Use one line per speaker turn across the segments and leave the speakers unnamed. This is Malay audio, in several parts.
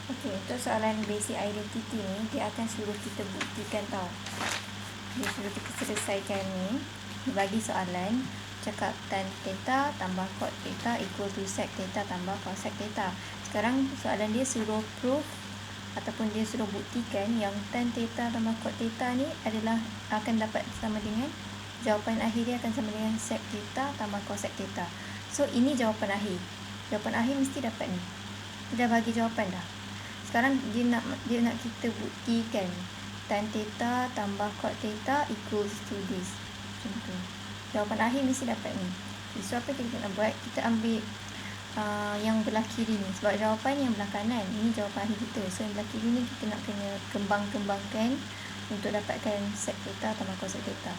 Okey, untuk soalan basic identity ni, dia akan suruh kita buktikan tau. Dia suruh kita selesaikan ni. Dia bagi soalan, cakap tan theta tambah cot theta equal to sec theta tambah cosec theta. Sekarang soalan dia suruh prove ataupun dia suruh buktikan yang tan theta tambah cot theta ni adalah akan dapat sama dengan, jawapan akhir dia akan sama dengan sec theta tambah cosec theta. So ini jawapan akhir. Jawapan akhir mesti dapat ni. Dia dah bagi jawapan dah. Sekarang dia nak kita buktikan tan theta tambah cot theta equals to this. Macam tu. Jawapan akhir mesti dapat ni. So apa kita nak buat? Kita ambil yang belah kiri ni. Sebab jawapan yang belah kanan, ini jawapan akhir kita. So yang belah kiri ni kita nak kena kembang-kembangkan untuk dapatkan sec theta tambah cosec theta.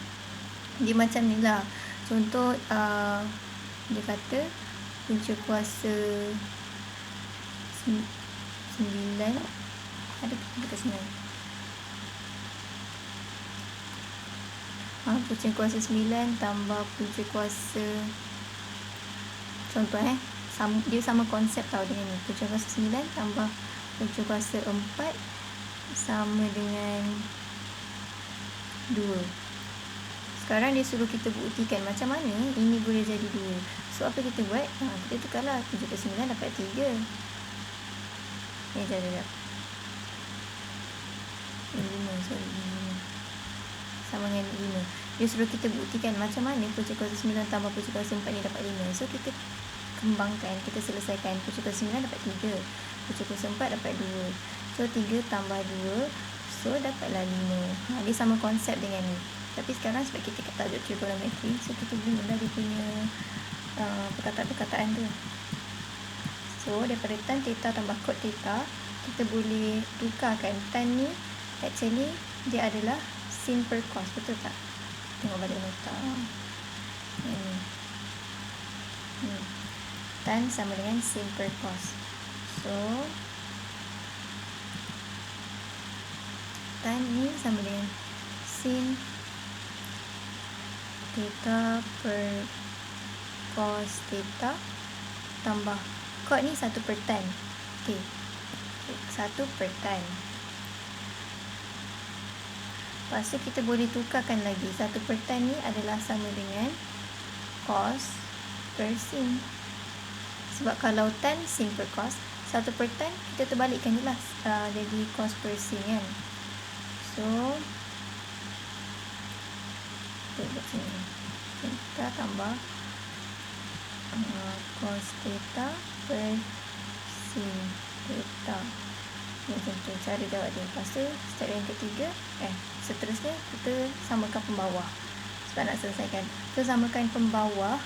Dia macam ni lah. Contoh dia kata punca kuasa 9 ada ke 9? Punca kuasa 9 tambah punca kuasa, contoh dia sama konsep tau dengan ni. Punca kuasa 9 tambah punca kuasa 4 sama dengan 2. Sekarang dia suruh kita buktikan macam mana ini boleh jadi 2. So apa kita buat? Kita tukarlah. Punca kuasa 9 dapat 3. Sekejap. 5, sorry. 5. Sama dengan 5. Dia suruh kita buktikan macam mana punca kuasa 9 tambah punca kuasa 4 ni dapat 5. So kita kembangkan, kita selesaikan. Punca kuasa 9 dapat 3. Punca kuasa 4 dapat 2. So 3 tambah 2. So dapatlah 5. Dia sama konsep dengan ni. Tapi sekarang sebab kita kat tajuk trigonometry, so kita gunalah dia punya perkataan-perkataan tu. So daripada tan theta tambah cot theta, kita boleh tukarkan tan ni actually dia adalah sin per cos, betul tak? Tengok balik nota. Tan sama dengan sin per cos. So tan ni sama dengan sin theta per cos theta tambah cot ni 1 per tan. Okey. 1 per tan. Lepas tu kita boleh tukarkan lagi. 1 per tan ni adalah sama dengan cos per sin. Sebab kalau tan sin per cos, 1 per tan kita terbalikkan je lah. Jadi cos per sin kan. So kita buat sini. Theta tambah cos theta per sin theta. Macam tu cara jawab dia. Lepas tu step yang ketiga, seterusnya kita samakan pembawah. Sebab nak selesaikan. So samakan pembawah.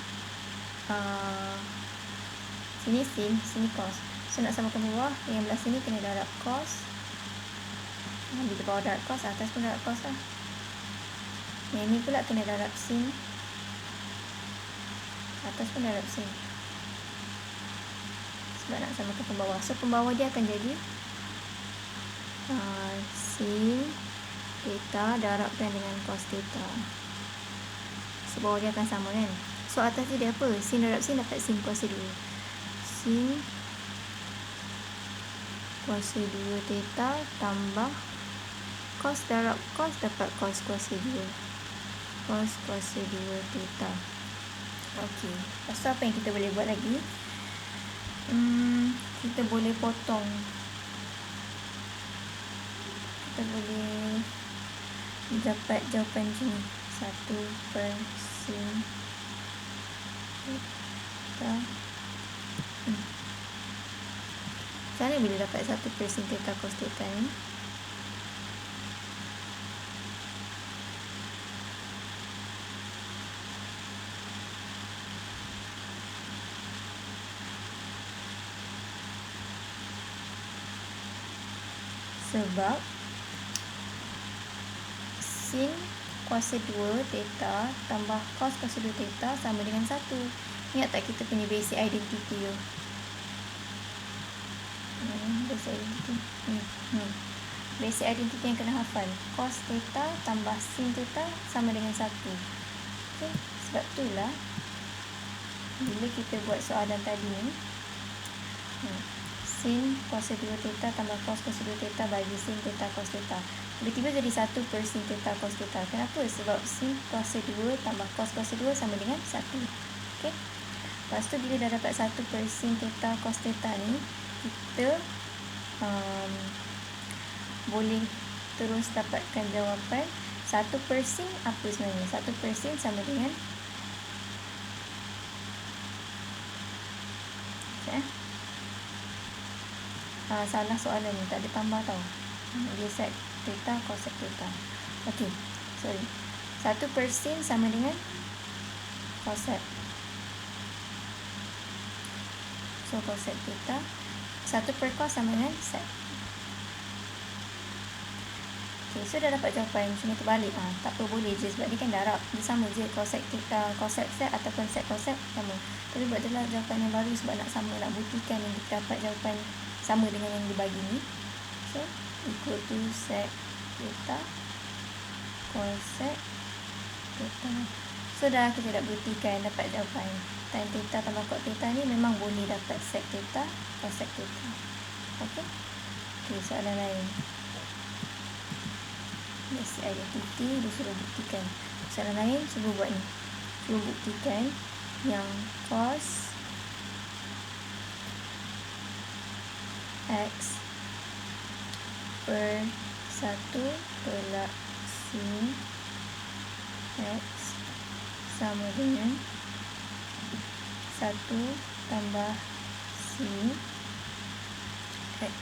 Sini sin, sini cos. So nak samakan bawah, yang belah sini kena darab cos. Bila bawah darab cos, atas pun darab cos lah. Yang ni pula kena darab sin. Atas pun darab sin. Sebab nak samakan pembawah. So pembawah dia akan jadi sin theta darabkan dengan cos theta. So bawah dia akan sama kan. So atas dia apa? Sin darab sin dapat sin kuasa 2. Sin kuasa 2 theta tambah cos darab cos dapat cos kuasa 2. Cos kuasa 2 theta. Okey. Lepas tu apa yang kita boleh buat lagi? Kita boleh potong. Kita boleh dapat jawapan macam ni. 1 per sin theta. Macam mana boleh dapat 1 per sin theta cos theta ni? Sebab sin kuasa 2 theta tambah cos kuasa 2 theta sama dengan 1. Ingat tak kita punya basic identity tu? Basic identity. Basic identity yang kena hafal. Cos theta tambah sin theta sama dengan 1. Okay. Sebab itulah bila kita buat soalan tadi ni, sin cos 2 theta tambah cos 2 theta bagi sin theta cos theta. Tiba-tiba jadi 1 per sin theta cos theta. Kenapa? Sebab sin cos 2 tambah cos 2 sama dengan 1. Okey. Lepas tu bila dah dapat 1 per sin theta cos theta ni, kita boleh terus dapatkan jawapan 1 per sin apa sebenarnya? 1 per sin sama dengan salah soalan ni, tak ada tambah tau. Dia sec theta cos theta. Okey, sorry. 1 per sin sama dengan cosec. So cosec theta, 1 per cos sama dengan sec. Okay, so dah dapat jawapan. Cuma terbalik. Tak apa, boleh je sebab dia kan darab. Dia sama je cosec theta, cosec sec ataupun sec cosec sama. Tapi buat je lah jawapan yang baru sebab nak sama, nak buktikan yang kita dapat jawapan sama dengan yang dibagi ni. So equal to sec theta cosec theta. So dah kita dah buktikan dapat jawapan tan theta tambah cot theta ni memang boleh dapat sec theta cosec theta. Okey. Okey, soalan lain. Basic identity dia suruh buktikan. Soalan lain cuba buat ni. Cuba buktikan yang cos x per 1 tolak sin x sama dengan 1 tambah sin x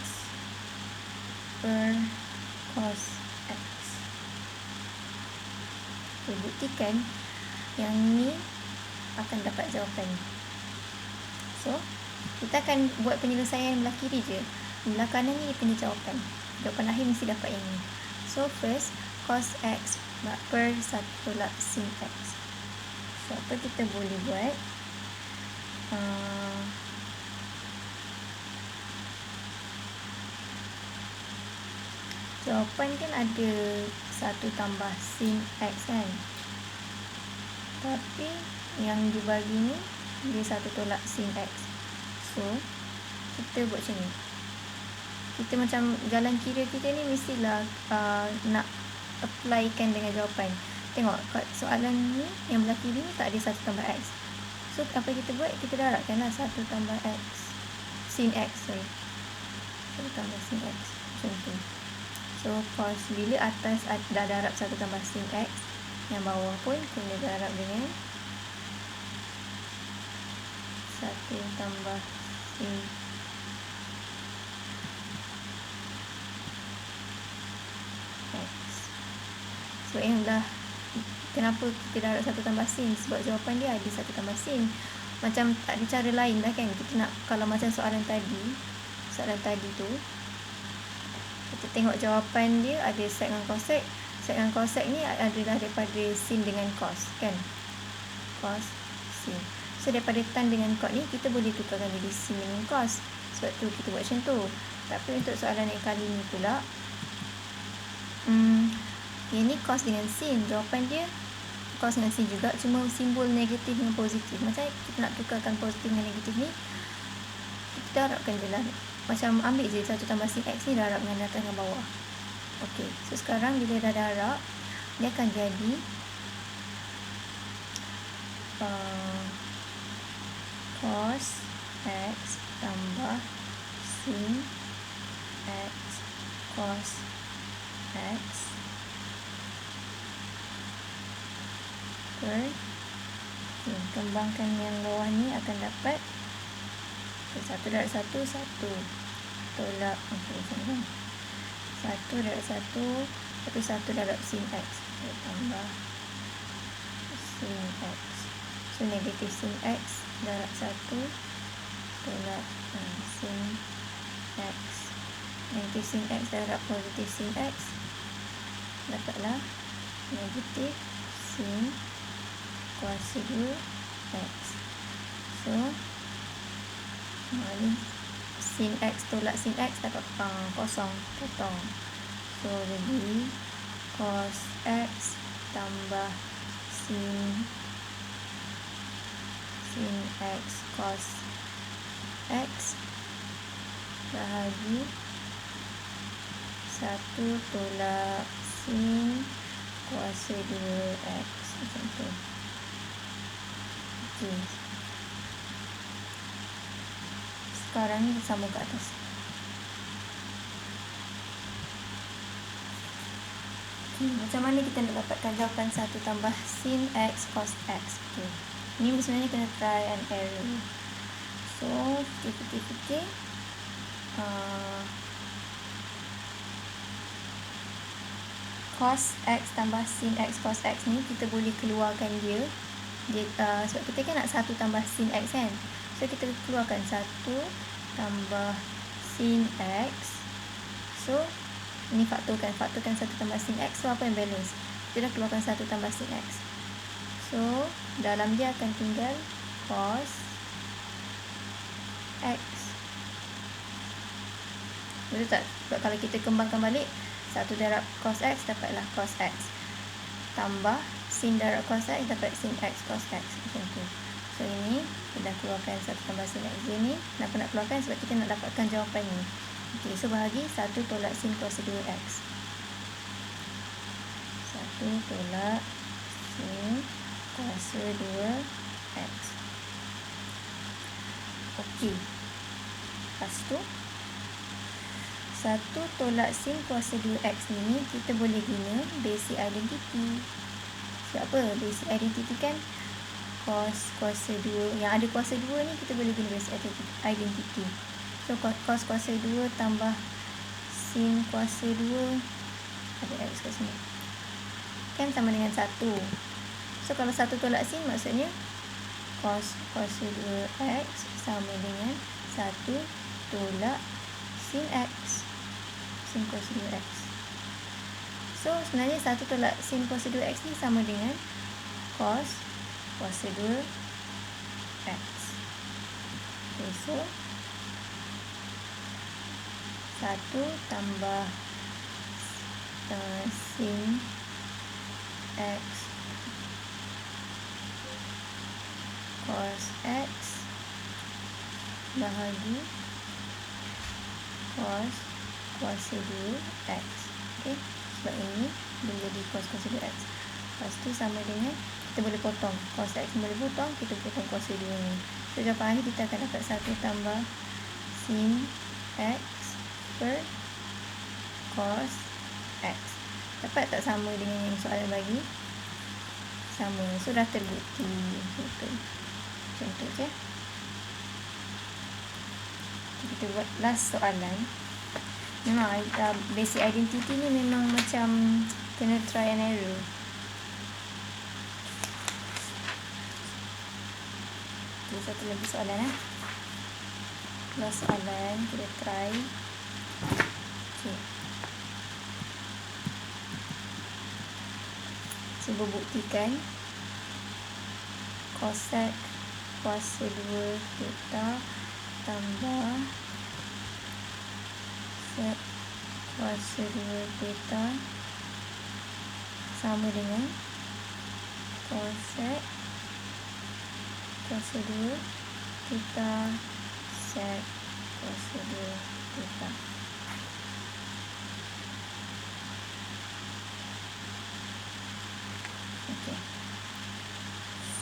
per cos x. Okay, buktikan yang ni akan dapat jawapan. So, kita akan buat penyelesaian belah kiri je. Belah kanan ni dia punya jawapan. Jawapan akhir mesti dapat yang ni. So, first, cos x per 1 tolak sin x. So, apa kita boleh buat? Jawapan kan ada 1 tambah sin x kan. Tapi yang dibagi ni dia 1 tolak sin x. So kita buat macam ni. Kita macam jalan kira kita ni mestilah nak applykan dengan jawapan. Tengok kat soalan ni yang belah kiri ni tak ada 1 tambah x. So apa kita buat? Kita darabkanlah 1 tambah x sin x. 1 tambah sin x. Macam tu. So cos bila atas dah darab 1 tambah sin x, yang bawah pun kena darab dengan 1 tambah sin x. Sebab yang dah, kenapa kita darab 1 tambah sin? Sebab jawapan dia ada 1 tambah sin. Macam tak ada cara lain dah kan. Kita nak, kalau macam soalan tadi tu, kita tengok jawapan dia ada sec dengan cosec. Sec dengan cosec ni adalah daripada sin dengan cos kan. Cos, sin. So daripada tan dengan cot ni kita boleh tukarkan jadi sin dengan cos. Sebab tu kita buat macam tu. Tapi untuk soalan yang kali ni pula, yang ni cos dengan sin. Jawapan dia cos dengan sin juga, cuma simbol negatif dengan positif. Macam kita nak tukarkan positif dengan negatif ni, kita darabkan je lah. Macam ambil je 1 tambah sin x ni, darab dengan atas dengan bawah. Okey, so sekarang bila dah darab, dia akan jadi cos x tambah sin x cos x per, kembangkan yang bawah ni akan dapat 1 darab 1, 1 tolak, macam ni 1 darab 1, tapi 1 darab sin x tambah sin x. So negatif sin x darab 1 tolak sin x. Negatif sin x darab positif sin x, dapatlah negatif sin cos 2 x. So ni sin x tolak sin x dapat kosong, potong. So jadi cos x tambah sin x cos x bahagi 1 tolak sin kuasa 2x. Macam tu. Okey. Sekarang ni sama ke atas. Macam mana kita nak dapatkan jawapan 1 tambah sin x cos x? Okay. Ni sebenarnya kena try and error. So, fikir. Cos x tambah sin x cos x ni kita boleh keluarkan dia. Sebab kita kan nak 1 tambah sin x kan. So, kita keluarkan 1 tambah sin x. So, ini faktorkan 1 tambah sin x. So, apa yang balance? Kita dah keluarkan 1 tambah sin x. So, dalam dia akan tinggal cos x. Betul tak? Sebab kalau kita kembangkan balik, 1 darab cos x dapatlah cos x. Tambah sin darab cos x dapat sin x cos x. Macam tu. So, ini kita dah keluarkan 1 tambah sin x. Ini kenapa nak keluarkan? Sebab kita nak dapatkan jawapan ni. Okey, so bahagi 1 tolak sin kuasa 2x. 1 tolak sin kuasa 2x. Okey. Lepas tu 1 tolak sin kuasa 2x ni kita boleh guna basic identity. Sebab apa? Basic identity kan cos kuasa 2. Yang ada kuasa 2 ni kita boleh guna basic identity. So, cos kuasa 2 tambah sin kuasa 2. Ada x kat sini. Kan sama dengan 1. So, kalau 1 tolak sin maksudnya cos kuasa 2x sama dengan 1 tolak sin x. Sin kuasa 2x. So, sebenarnya 1 tolak sin kuasa 2x ni sama dengan cos kuasa 2x. Okay, so 1 tambah sin x cos x bahagi cos kuasa 2x. Okay. Sebab ini menjadi cos kuasa 2x. Lepas tu sama dengan kita boleh potong. Cos x boleh potong. Kita potong kuasa 2 ni. So, jawapan akhir kita akan dapat 1 tambah sin x per cos x. Dapat tak sama dengan yang soalan bagi? Sama. So, dah terbukti. Betul. Macam tu je. Kita buat last soalan. Memang basic identity ni memang macam kena try and error. Okay, satu lagi soalan last soalan kita try. Okay. Cuba buktikan cosec kuasa 2 theta tambah sec kuasa 2 theta sama dengan cosec kuasa 2 theta sec kuasa 2 theta. Okay.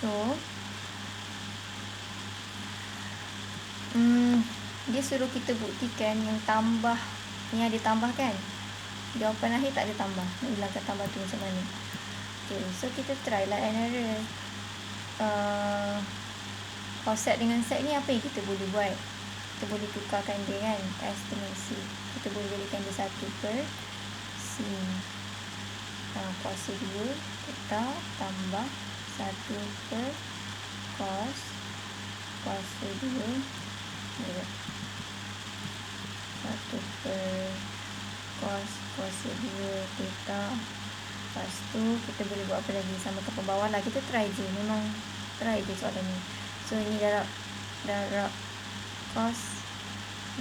So, dia suruh kita buktikan yang tambah ni ada tambah kan. Jawapan akhir tak ada tambah. Nak hilangkan tambah tu macam mana? Okay, so kita try lah and error. Cosec dengan sec ni apa yang kita boleh buat? Kita boleh tukarkan dia kan, estimasi. Kita boleh jadikan dia 1 per sin kuasa 2 theta tambah 1 per cos kuasa 2 1 per cos kuasa 2 theta. Lepas tu kita boleh buat apa lagi? Sama ke bawah lah. Kita try je. Memang try je soalan ni. So, ini darab cos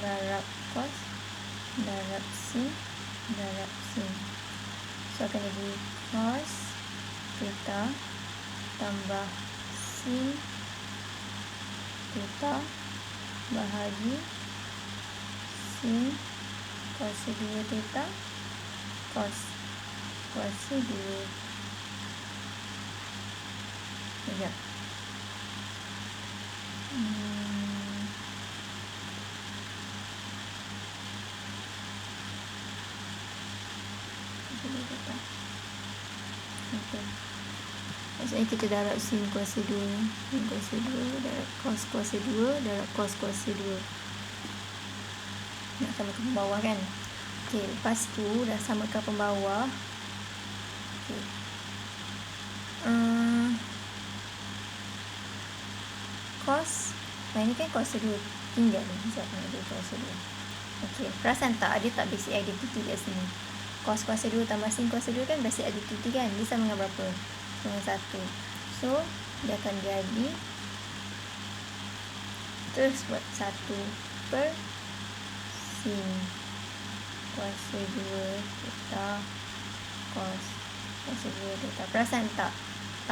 darab sin. So, akan jadi cos theta tambah sin theta bahagi sin kuasa 2 theta cos kuasa 2. Sekejap. Maksudnya kita darab sin kuasa 2, sin kuasa 2 darab cos kuasa 2 darab cos kuasa 2. Nak samakan pembawah kan. Okey, lepas tu dah samakan pembawah. Okey. Cos, ini kan kuasa 2 tinggal ni. Sekejap ada kuasa 2. Okey, perasan tak ada tak basic identity kat sini? Cos kuasa 2 tambah sin kuasa 2 kan basic identity kan? Dia sama dengan berapa? Dengan 1. So, dia akan jadi, terus buat 1 per sin kuasa 2 theta cos kuasa 2 theta. Perasan tak?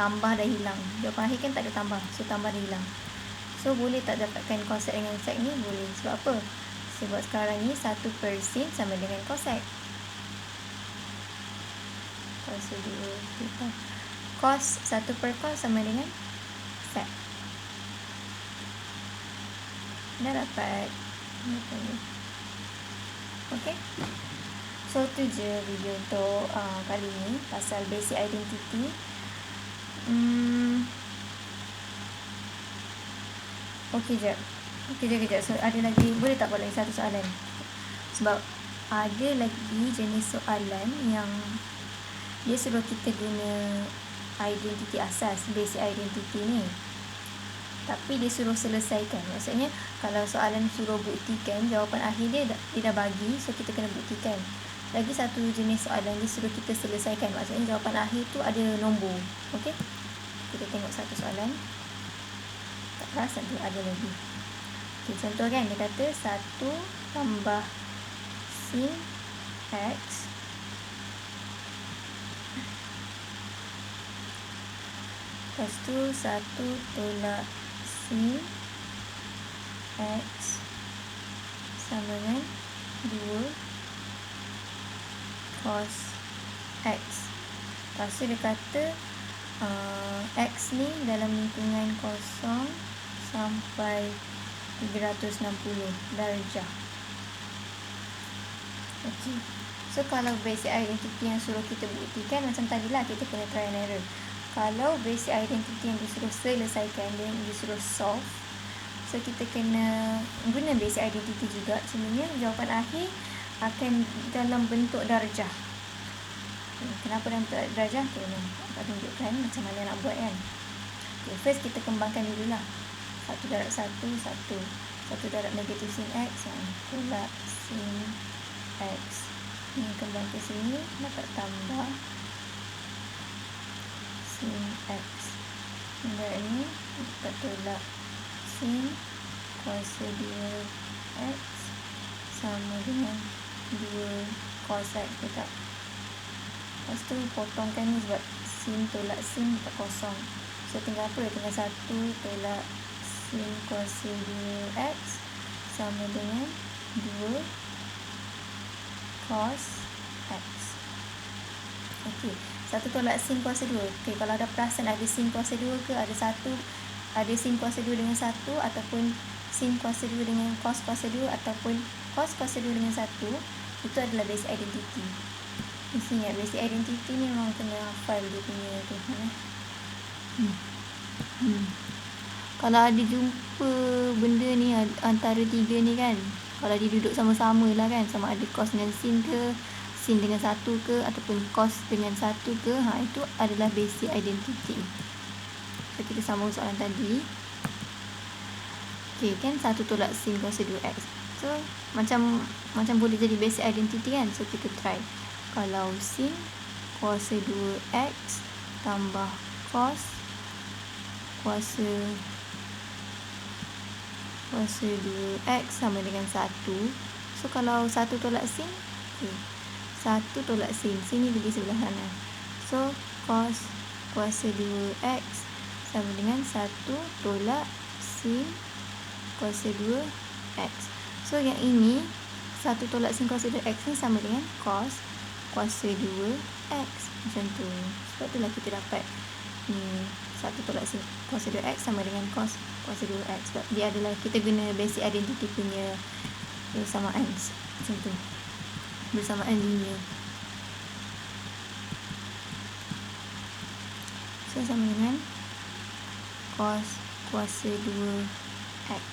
Tambah dah hilang. Jawapan akhir kan tak ada tambah. So, tambah dah hilang. So, boleh tak dapatkan cosec dengan sec ni? Boleh. Sebab apa? Sebab sekarang ni 1 per sin sama dengan cosec. Kuasa 2 theta. Cos 1 per cos sama dengan sec. Dah dapat. Okay. So, tu je video untuk kali ni. Pasal basic identity. Okey, kejap. So, ada lagi, boleh tak buat lagi satu soalan? Sebab ada lagi jenis soalan yang dia suruh kita guna identity asas, basic identity ni. Tapi dia suruh selesaikan. Maksudnya, kalau soalan suruh buktikan, jawapan akhir dia dah bagi, so kita kena buktikan. Lagi satu jenis soalan dia suruh kita selesaikan. Maksudnya, jawapan akhir tu ada nombor. Okey? Kita tengok satu soalan. Tak perasan tu ada lagi. Okay, contoh kan, dia kata 1 tambah sin x lepas tu 1 tolak sin x sama dengan 2 cos x. Lepas tu dia kata x ni dalam lingkungan kosong sampai 360 darjah. Okey. So, kalau basic identity yang suruh kita buktikan, macam tadilah kita kena try and error. Kalau basic identity yang disuruh selesaikan, dia disuruh solve, so kita kena guna basic identity juga. Sebenarnya jawapan akhir akan dalam bentuk darjah. Kenapa dalam bentuk darjah? Okay, nak tunjukkan macam mana nak buat kan. Okay, first kita kembangkan dulu lah. 1 darab 1, 1. 1 darab negatif sin x, tolak sin x. Ni kembang ke sini, dapat tambah sin x. Dan ini dapat tolak sin kuasa 2 x sama dengan 2 cos x. Betul? Lepas tu potongkan ni sebab sin tolak sin dapat kosong. So, tinggal apa? Tinggal 1 tolak sin kuasa 2x sama dengan 2 cos x. Okey, 1 tolak sin kuasa 2. Okey, kalau ada perasan ada sin kuasa 2 ke, ada sin kuasa 2 dengan 1, ataupun sin kuasa 2 dengan cos kuasa 2, ataupun cos kuasa 2 dengan 1, itu adalah basic identity. Mesti ingat, basic identity ni memang kena hafal dia punya tu. Kalau ada jumpa benda ni antara 3 ni kan, kalau dia duduk sama-sama lah kan, sama ada cos dengan sin ke, sin dengan 1 ke, ataupun cos dengan 1 ke, itu adalah basic identity. So, kita sambung soalan tadi. Okay, kan 1 tolak sin kuasa 2x. So, macam boleh jadi basic identity kan. So, kita try. Kalau sin kuasa 2x tambah cos kuasa 2x sama dengan 1. So, kalau 1 tolak sin, okay, 1 tolak sin. Sin ni pergi sebelah kanan. So, cos kuasa 2x sama dengan 1 tolak sin kuasa 2x. So, yang ini 1 tolak sin kuasa 2x ni sama dengan cos kuasa 2x. Macam tu. Sebab itulah kita dapat 1 tolak sin kuasa 2x sama dengan cos kuasa 2x. Sebab dia adalah, kita guna basic identity punya persamaan. Macam tu. Bersamaan linear. So, sama dengan cos kuasa 2x.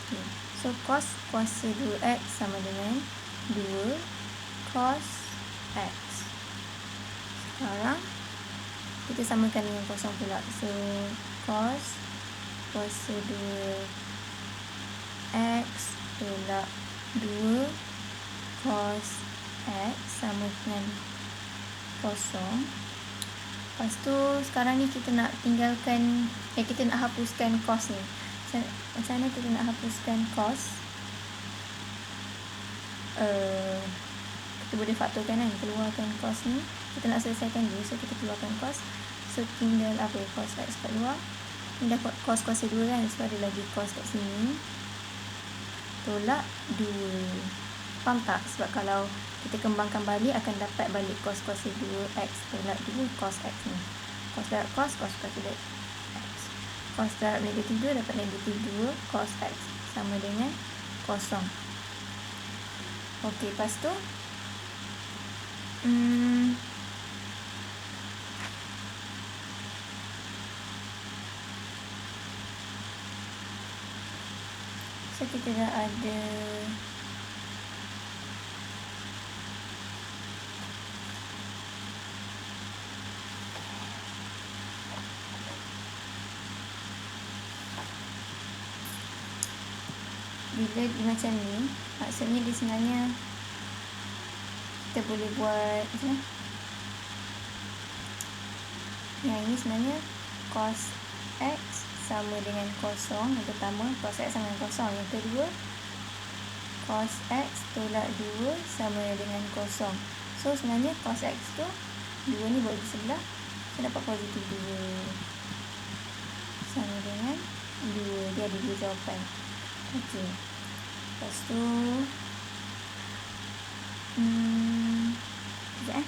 Okay. So, cos kuasa 2x sama dengan 2 cos x. Sekarang, kita samakan dengan kosong pula. So, cos kuasa 2x tolak 2 cos x sama dengan kosong. Lepas tu, sekarang ni kita nak tinggalkan, kita nak hapuskan cos ni. Macam mana kita nak hapuskan cos? Kita boleh faktorkan kan, keluarkan cos ni. Kita nak selesaikan dulu, so kita keluarkan cos. So, tinggal apa? Cos x kat luar. Ni dah cos kuasa 2 kan, so ada lagi cos kat sini. Tolak 2. Faham tak? Sebab kalau kita kembangkan balik, akan dapat balik cos kuasa 2x tolak 2 cos x ni. Cos darab cos kuasa 2x. Cos darab negatif 2 dapat negatif 2 cos x sama dengan kosong. Okey, lepas tu so kita dah ada bila dia macam ni, maksudnya dia sebenarnya kita boleh buat macam mana? Yang ini sebenarnya cos x sama dengan kosong. Yang pertama, cos x sama dengan kosong. Yang kedua, cos x tolak 2 sama dengan kosong. So, sebenarnya cos x tu 2 ni buat di sebelah. So, dapat positif 2 sama dengan 2. Dia ada 2 jawapan. Okey. Lepas tu sekejap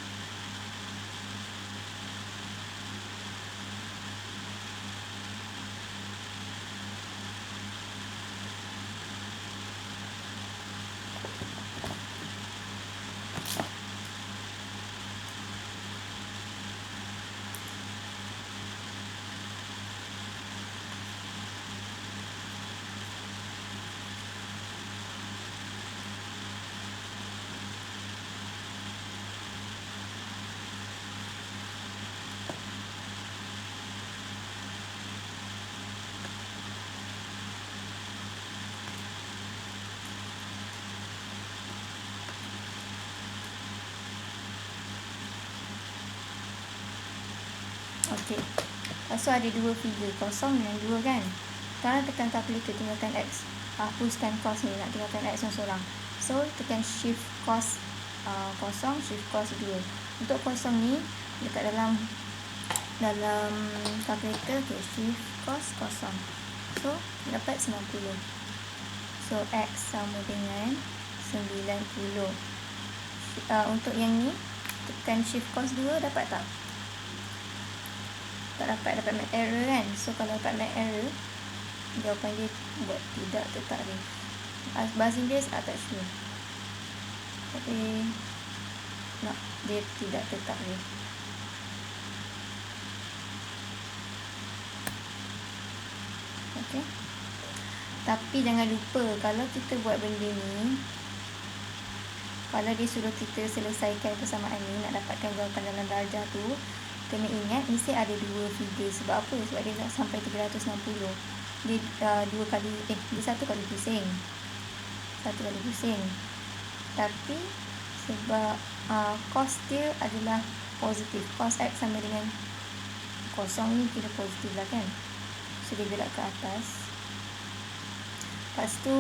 Okey. Lepas tu ada 2 figure, kosong dengan 2 kan. Sekarang tekan calculator, tinggalkan x. Hapuskan cos ni, nak tinggalkan x seorang-seorang. So, tekan shift cos kosong, shift cos 2. Untuk kosong ni, dekat dalam calculator, okay, shift cos kosong. So, dapat 90. So, x sama dengan 90. Untuk yang ni, tekan shift cos 2, dapat tak? Tak dapat make error kan. So kalau dapat make error, jawapan dia buat tidak tetap ni. Bahasa Inggeris tak sure. Tapi dia tidak tetap ni. Okey. Tapi jangan lupa, kalau kita buat benda ni, kalau dia suruh kita selesaikan persamaan ni, nak dapatkan jawapan dalam darjah tu, kena ingat mesti ada 2 figure. Sebab apa? Sebab dia nak sampai 360. Dia 2 kali dia 1 kali pusing. 1 kali pusing. Tapi sebab cos dia adalah positif. Cos x sama dengan kosong ni kira positif lah kan. So dia belak ke atas. Lepas tu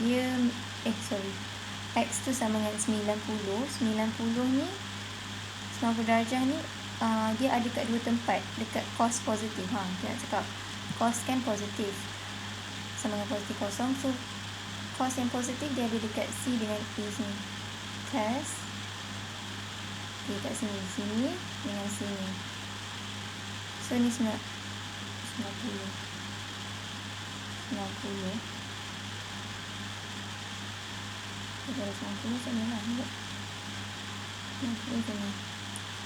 dia x tu sama dengan 90. 90 ni 90 darjah ni dia ada kat 2 tempat dekat cos positif. Kita nak cakap cos kan positif sama dengan positif kosong, so cos yang positif dia ada dekat C dengan E sini, cos kat sini dengan sini, so ni 90 kita 90 macam ni lah 90 sini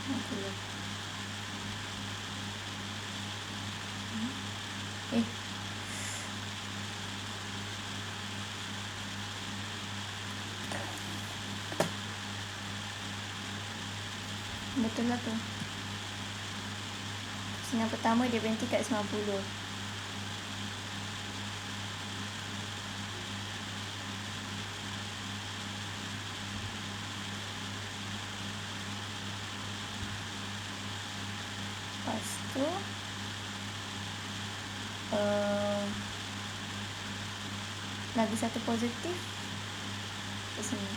90 betul lah tu. Yang pertama dia berhenti kat 90. Lepas tu lagi satu positif kat sini.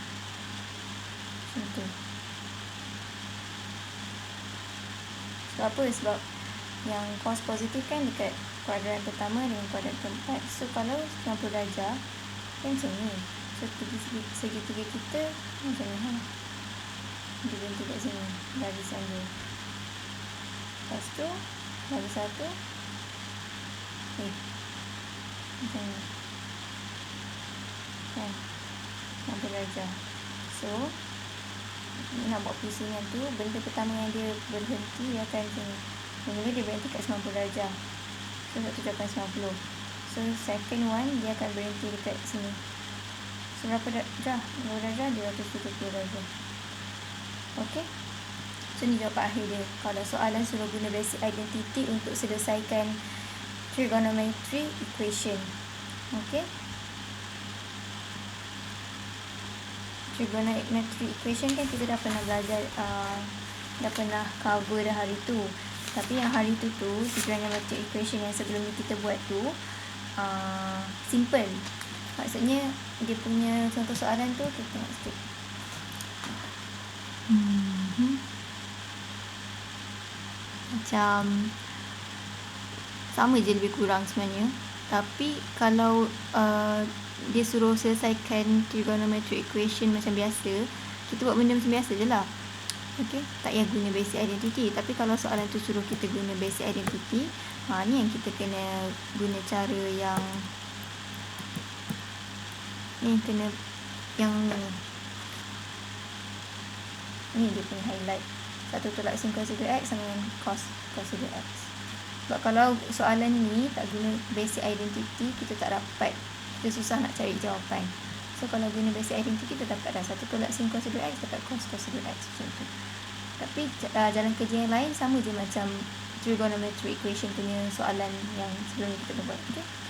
Macam tu. Sebab apa? Sebab yang cos positif kan dekat kuadran pertama dengan kuadran keempat. So kalau 90 darjah kan macam ni. So segitiga kita macam ni. Dia berhenti kat sini. Barisan dia. Lepas tu lagi satu macam ni. Kan 90 darjah. So nak buat pusingan tu, benda pertama yang dia berhenti dia akan macam ni. Mula dia berhenti kat 90 darjah. So 190. So second one dia akan berhenti dekat sini. So berapa darjah? 90 darjah, 270 darjah. Okay. So ni jawapan akhir dia. Kalau soalan suruh guna basic identity untuk selesaikan trigonometry equation. Okay. Trigonometry equation kan kita dah pernah belajar, dah pernah cover dah hari tu. Tapi yang hari tu trigonometry equation yang sebelum ni kita buat tu simple. Maksudnya dia punya contoh soalan tu kita tengok sikit. Macam sama je lebih kurang sebenarnya. Tapi kalau dia suruh selesaikan trigonometry equation macam biasa, kita buat benda macam biasa je lah. Okay, tak payah guna basic identity. Tapi kalau soalan tu suruh kita guna basic identity, ni yang kita kena guna cara yang ni, kena yang ni dia punya highlight. Satu tolak sin cosine X sama dengan cos cosine X. Sebab kalau soalan ni tak guna basic identity, kita tak dapat, kita susah nak cari jawapan. So kalau guna basic identity, kita dapat dah satu tolak sin cosine X dapat cos cosine X macam tu. Tapi jalan kerja yang lain sama je macam trigonometry equation punya soalan yang sebelum ni kita buat. Okay.